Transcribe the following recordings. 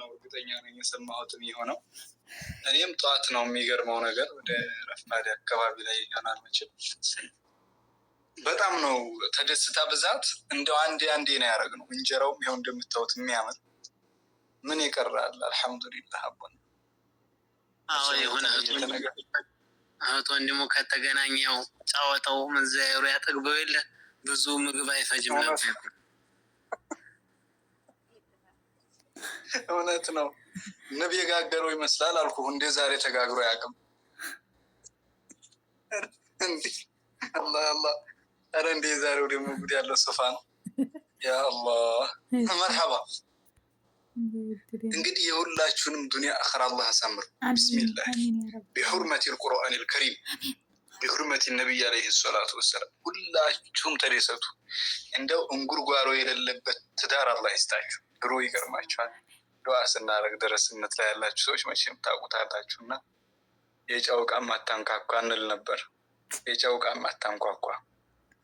ነው እርግጠኛ ነኝ የሰማሁት የሚሆነው። እኔም ጠዋት ነው የሚገርመው ነገር ወደ ረፋድ አካባቢ ላይ ይሆናል መቼም በጣም ነው ተደስታ ብዛት እንደው አንዴ ነው ያደረግነው። እንጀራውም ይኸው እንደምታዩት የሚያምር ምን ይቀራል? አልሐምዱሊላህ አቦን አዎ የሆነ እህት ወንድሙ ከተገናኘው ጫወታው መዘያየሩ ያጠግበው የለ ብዙ ምግብ አይፈጅም ነበር። እውነት ነው። ንብ የጋገረው ይመስላል አልኩ። እንደ ዛሬ ተጋግሮ አያውቅም። አላህ አላህ። ኧረ እንደ ዛሬው ደግሞ ጉድ ያለው ሶፋ ነው። ያ አላህ መርሐባ። እንግዲህ የሁላችሁንም ዱንያ አኸራ አላህ ያሳምር። ቢስሚላህ ቢሁርመቲ አልቁርአን አልከሪም ቢሁርመቲ ነቢይ አለይሂ ሰላቱ ወሰላም። ሁላችሁም ተደሰቱ። እንደው እንጉርጓሮ የሌለበት ትዳር አላህ ይስጣችሁ። ድሮ ይገርማችኋል ዱዓ ስናደርግ ደረስነት ላይ ያላችሁ ሰዎች መቼም ታውቁታላችሁ እና የጨው ዕቃ ማታንኳኳ እንል ነበር። የጨው ዕቃ ማታንኳኳ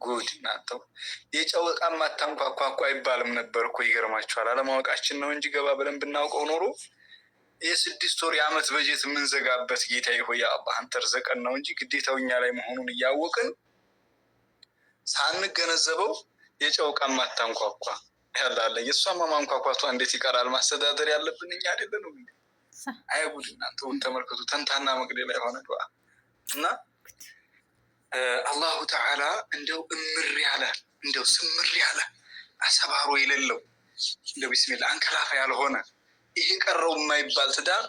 ጉድ እናንተው። የጨው ዕቃ ማታንኳኳ እኮ አይባልም ነበር እኮ ይገርማችኋል። አለማወቃችን ነው እንጂ ገባ ብለን ብናውቀው ኖሮ የ6 ወር የዓመት በጀት የምንዘጋበት ጌታዬ ሆይ አላህ አንተ ርዘቀን ነው እንጂ ግዴታው እኛ ላይ መሆኑን እያወቅን ሳንገነዘበው የጨው ዕቃ ማታንኳኳ ያላለ የእሷማ ማንኳኳቷ እንዴት ይቀራል? ማስተዳደር ያለብን እኛ አይደለንም? አይጉድ እናንተው ተመልከቱ። ተንታና መቅደላ የሆነ ዱዓ እና አላሁ ተዓላ እንደው እምር ያለ እንደው ስምር ያለ አሰባሮ የሌለው እንደው ቢስሚላህ አንከላፋ ያልሆነ ይሄ ቀረው የማይባል ትዳር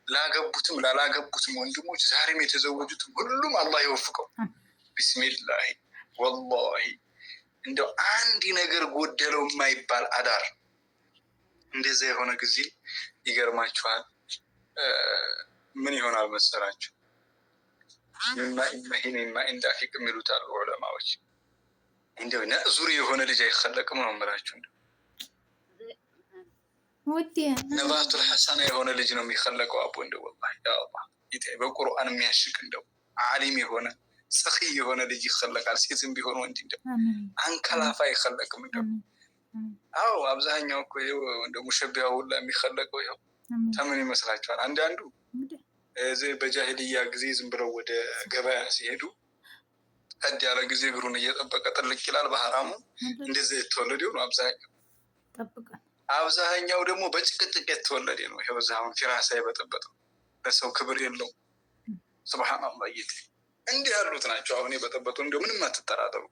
ላገቡትም ላላገቡትም ወንድሞች ዛሬም የተዘወጁትም ሁሉም አላህ ይወፍቀው። ቢስሚላህ ወላሂ እንደው አንድ ነገር ጎደለው የማይባል አዳር እንደዛ የሆነ ጊዜ ይገርማችኋል። ምን ይሆናል መሰላችሁ? ይሄንማ እንዳፊቅ የሚሉት አሉ ዑለማዎች። እንደው ነዙሪ የሆነ ልጅ አይኸለቅም ነው የምላችሁ። ነባቱል ሐሰና የሆነ ልጅ ነው የሚኸለቀው። አቦ እንደው ወላሂ ያ አላህ ይታይ በቁርአን የሚያሽቅ እንደው ዓሊም የሆነ ሰኺ የሆነ ልጅ ይኸለቃል። ሴትም ቢሆን ወንድ እንደው አንከላፋ አይኸለቅም። እንደው አዎ አብዛኛው እኮ ይኸው እንደው ሙሸቢያው ሁላ የሚኸለቀው ይኸው ተምን ይመስላችኋል? አንዳንዱ እዚህ በጃሂልያ ጊዜ ዝም ብለው ወደ ገበያ ሲሄዱ ቀድ ያለ ጊዜ እግሩን እየጠበቀ ጥልቅ ይላል በሐራሙ። እንደዚህ የተወለደ ነው አብዛኛው ደግሞ በጭቅጭቅ የተወለደ ነው። ይኸው እዚህ አሁን ፊራሳ የበጠበጠው ለሰው ክብር የለው። ሱብሃንአላህ ይት እንዲህ ያሉት ናቸው አሁን የበጠበጡ። እንደው ምንም አትጠራጠሩ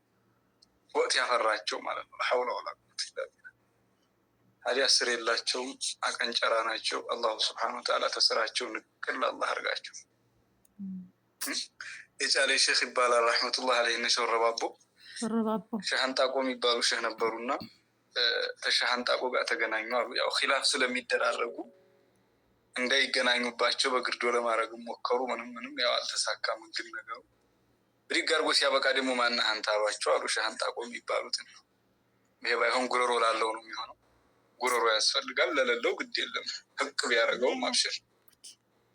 ወቅት ያፈራቸው ማለት ነው። ሐውለ ወላ ቁወተ ኢላ ቢላህ። ታዲያ ስር የላቸውም አቀንጨራ ናቸው። አላሁ ሱብሓነሁ ወተዓላ ተስራቸው ንቅል አላህ አድርጋቸው። የጫሌ ሼክ ይባላል ረሕመቱላህ አለይህ። እነ ሼህ ረባቦ ሼህ አንጣቆ የሚባሉ ሼህ ነበሩና ከሼህ አንጣቆ ጋር ተገናኙ አሉ። ያው ኺላፍ ስለሚደራረጉ እንዳይገናኙባቸው በግርዶ ለማድረግ ሞከሩ። ምንም ያው አልተሳካም። ግን ነገሩ ብድግ አድርጎ ሲያበቃ ደግሞ ማነህ አንተ አሏቸው አሉ ሼህ አንጣቆ የሚባሉትን። ይሄ ባይሆን ጉረሮ ላለው ነው የሚሆነው። ጉረሮ ያስፈልጋል፣ ለሌለው ግድ የለም ህቅ ቢያደርገውም አብሽር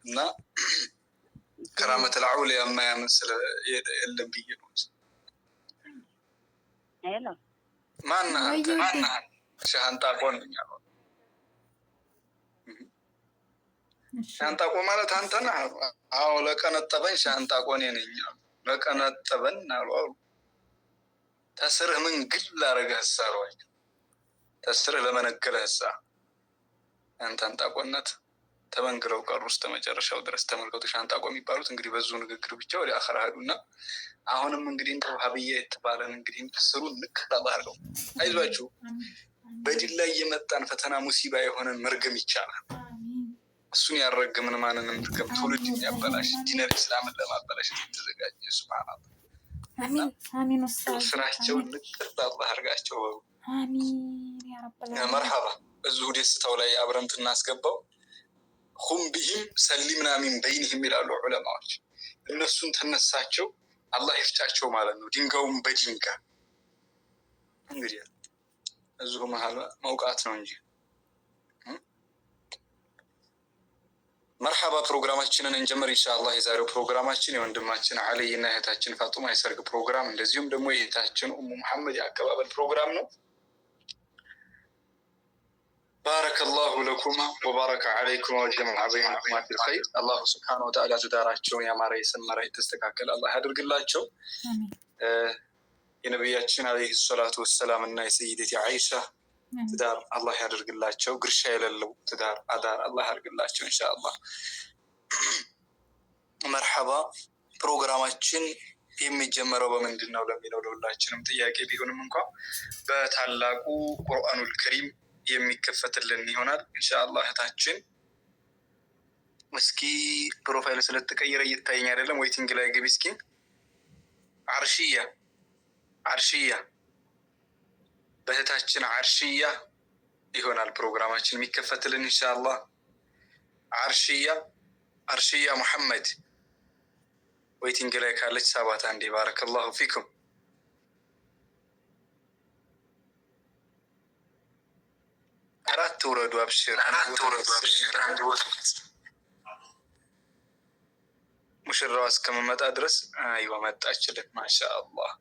እና ከራመት ልዐውሊያ የማያምን ስለ የለም ብዬ ነው። ማነህ አንተ? ሼህ አንጣቆ ነኝ አሉ። ሼህ አንጣቆ ማለት አንተ ነህ? አዎ ለቀነጠበኝ ሼህ አንጣቆ እኔ ነኝ አሉ። ለቀነጠበን አሉ አሉ ተስርህ ምን ግል ላደረገህ ህሳ አሏቸው። ተስርህ ለመነገለህ ህሳ አንተ አንጣቆነት ተመንግለው ቀሩ እስከ መጨረሻው ድረስ። ተመልከቱ ሼህ አንጣቆ የሚባሉት እንግዲህ በዙ ንግግር ብቻ ወደ አኸራ ሄዱና አሁንም እንግዲህ እንደ ሀብዬ የተባለን እንግዲህ ስሩን ልክ አድርገው አይዟችሁ። በዲን ላይ የመጣን ፈተና ሙሲባ የሆነን መርገም ይቻላል። እሱን ያረግምን ማንንም መርገም ትውልድ የሚያበላሽ ዲነል እስላምን ለማበላሽ የተዘጋጀ ሱብሃንአላህ። አሚን ስራቸውን ልክ አላህ አድርጋቸው። አሚን ያ ረብ መርሐባ። እዚሁ ደስታው ላይ አብረን እናስገባው። ሁም ቢሂም ሰሊምና ሚን በይንህም ይላሉ ዑለማዎች። እነሱን ተነሳቸው አላህ ይፍጫቸው ማለት ነው። ድንጋዩን በድንጋይ እንግዲህ እዚሁ መሀል መውቃት ነው እንጂ። መርሐባ ፕሮግራማችንን እንጀምር ኢንሻአላህ። የዛሬው ፕሮግራማችን የወንድማችን አለይ እና እህታችን ፋጡማ የሰርግ ፕሮግራም እንደዚሁም ደግሞ የእህታችን ኡሙ መሐመድ የአቀባበል ፕሮግራም ነው። بارك الله لكما وبارك عليكم وجمع بينكما في الخير. الله سبحانه وتعالى تداراتቸውን ያማረ የሰመረ የተስተካከለ አላህ ያድርግላቸው። የነቢያችን አለይሂ ሰላቱ ወሰላም እና የሰይደቲ አይሻ ትዳር አላህ ያድርግላቸው። ግርሻ የሌለው ትዳር አዳር አላህ ያድርግላቸው ኢንሻአላህ። መርሐባ። ፕሮግራማችን የሚጀመረው በምንድን ነው ለሚለው ለሁላችንም ጥያቄ ቢሆንም እንኳን በታላቁ ቁርአኑል ከሪም የሚከፈትልን ይሆናል ኢንሻአላህ። እህታችን እስኪ ፕሮፋይል ስለተቀየረ እየታየኝ አይደለም። ዌይቲንግ ላይ ግቢ እስኪ። አርሽያ በእህታችን አርሽያ ይሆናል ፕሮግራማችን የሚከፈትልን ኢንሻአላህ። አርሽያ ሙሐመድ ዌይቲንግ ላይ ካለች ሳባት አንዴ። ባረከላሁ ፊኩም። አራት ውረዱ አብሽር። ሙሽራዋ እስከምመጣ ድረስ አይዋ መጣችልን። ማሻአላህ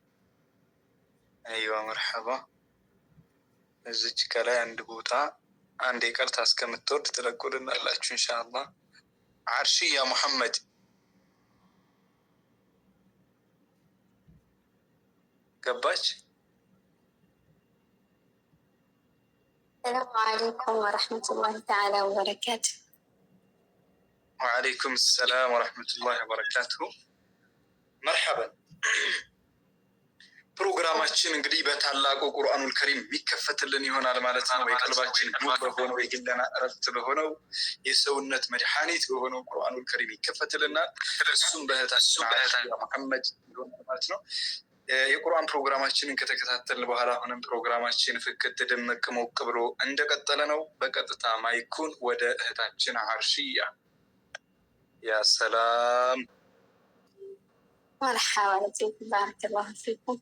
አይዋ መርሐባ። እዚች ከላይ አንድ ቦታ አንዴ ቀርታ እስከምትወርድ ትለቁልናላችሁ ኢንሻአላህ። አርሽያ ሙሐመድ ገባች። السلام عليكم ورحمة الله تعالى وبركاته. وعليكم السلام ورحمة الله وبركاته. مرحبا. ፕሮግራማችን እንግዲህ በታላቁ ቁርአኑል ከሪም የሚከፈትልን ይሆናል ማለት ነው። የቀልባችን ኑር በሆነው የግለና እረፍት በሆነው የሰውነት መድኃኒት በሆነው ቁርአኑል ከሪም ይከፈትልናል። እሱም በእህታችን መሐመድ ይሆናል ማለት ነው። የቁርአን ፕሮግራማችንን ከተከታተልን በኋላ አሁንም ፕሮግራማችን ፍክት ድምቅ ሞቅ ብሎ እንደቀጠለ ነው። በቀጥታ ማይኩን ወደ እህታችን አርሽያ። ያ ሰላም مرحبا فيكم، بارك الله فيكم.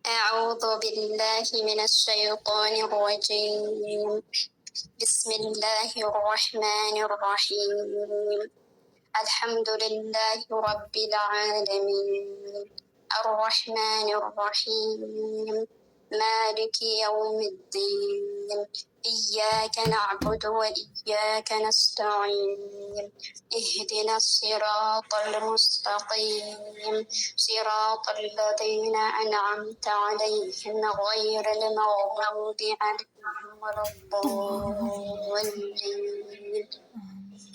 أعوذ بالله من الشيطان الرجيم. بسم الله الرحمن الرحيم. الحمد لله رب العالمين، الرحمن الرحيم، مالك يوم الدين، إياك نعبد وإياك نستعين، اهدنا الصراط المستقيم، صراط الذين أنعمت عليهم غير المغضوب عليهم ولا الضالين.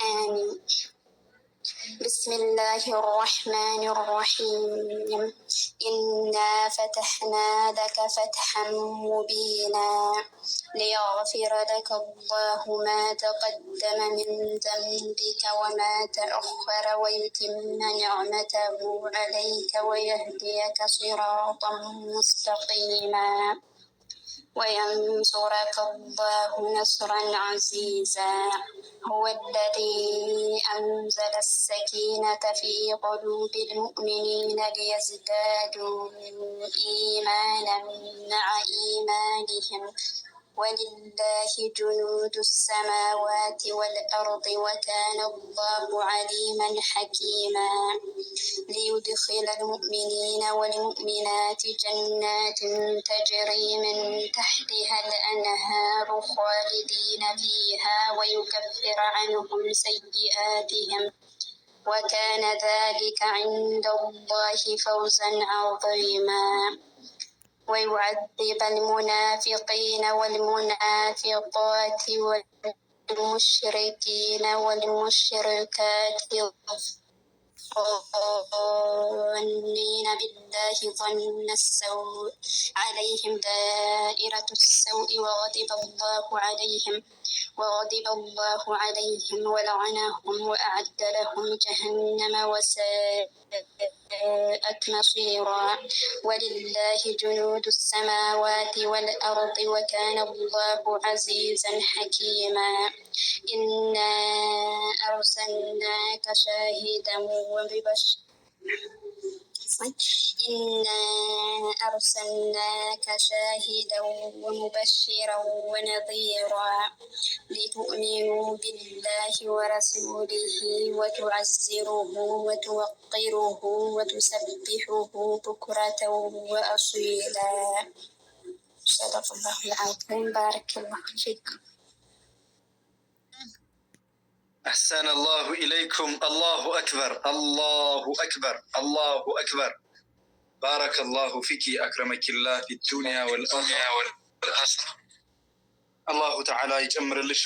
آمين. بسم الله الرحمن الرحيم. إنا فتحنا لك فتحا مبينا ليغفر لك الله ما تقدم من ذنبك وما تأخر ويتم نعمته عليك ويهديك صراطا مستقيما وينصرك الله نصرا عزيزا. هو الذي أنزل السكينة في قلوب المؤمنين ليزدادوا إيمانا مع إيمانهم ولله جنود السماوات والأرض وكان الله عليما حكيما. ليدخل المؤمنين والمؤمنات جنات تجري من تحتها الأنهار خالدين فيها ويكفر عنهم سيئاتهم وكان ذلك عند الله فوزا عظيما. ويعذب المنافقين والمنافقات والمشركين والمشركات الظانين بالله ظن السوء عليهم دائرة السوء وغضب الله عليهم ولعنهم وأعد لهم جهنم وساءت مصيرا. ولله جنود السماوات والأرض وكان الله عزيزا حكيما. إنا أرسلناك شاهدا إنا أرسلناك شاهدا ومبشرا ونذيرا لتؤمنوا بالله ورسوله وتعزروه وتوقروه وتسبحوه بكرة وأصيلا. صدق الله العظيم. بارك الله فيكم. أحسن الله إليكم. الله أكبر الله أكبر الله أكبر. بارك الله فيك أكرمك الله في الدنيا والآخرة. الله تعالى يجمر